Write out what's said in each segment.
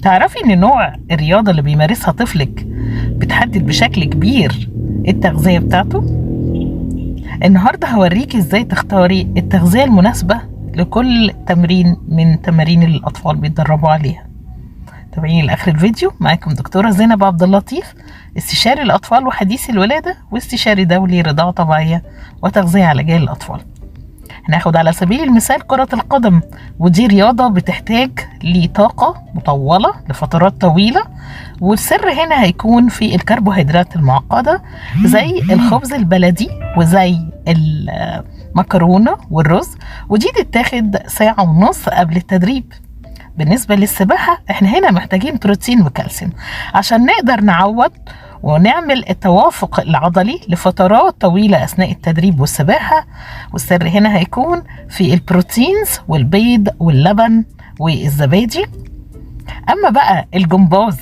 تعرفي ان نوع الرياضة اللي بيمارسها طفلك بتحدد بشكل كبير التغذية بتاعته؟ النهاردة هوريكي ازاي تختاري التغذية المناسبة لكل تمرين من تمارين اللي الأطفال بيتدربوا عليها. تابعيني لآخر الفيديو. معاكم دكتورة زينب عبد اللطيف، استشاري الأطفال وحديثي الولادة واستشاري دولي رضاعة طبيعية وتغذية علاجية للأطفال. هناخد على سبيل المثال كرة القدم، ودي رياضة بتحتاج لطاقة مطولة لفترات طويلة، والسر هنا هيكون في الكربوهيدرات المعقدة زي الخبز البلدي وزي المكرونة والرز، ودي تتاخد ساعة ونص قبل التدريب. بالنسبة للسباحة احنا هنا محتاجين بروتين وكالسيوم عشان نقدر نعوض ونعمل التوافق العضلي لفترات طويلة أثناء التدريب والسباحة، والسر هنا هيكون في البروتينز والبيض واللبن والزبادي. أما بقى الجمباز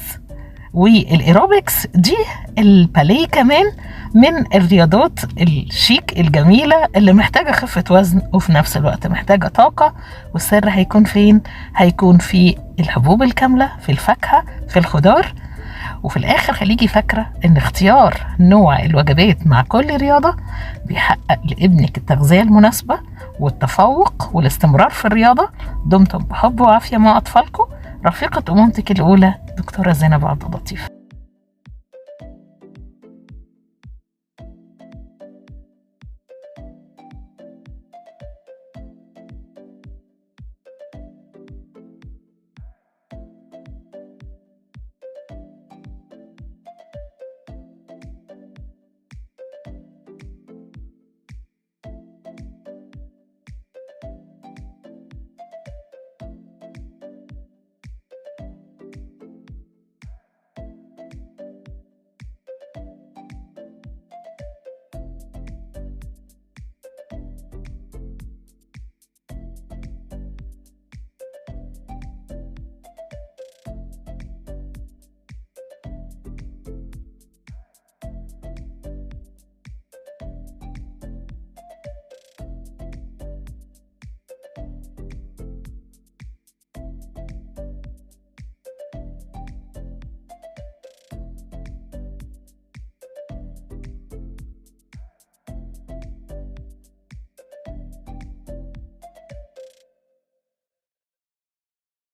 والإيروبكس دي الباليه كمان من الرياضات الشيك الجميلة اللي محتاجة خفة وزن وفي نفس الوقت محتاجة طاقة، والسر هيكون فين؟ هيكون في الحبوب الكاملة، في الفاكهة، في الخضار. وفي الآخر خليكي فاكرة إن اختيار نوع الوجبات مع كل رياضة بيحقق لابنك التغذية المناسبة والتفوق والاستمرار في الرياضة. دمتم بحب وعافية مع أطفالكم. رفيقة أمومتك الأولى دكتورة زينب عبد اللطيف.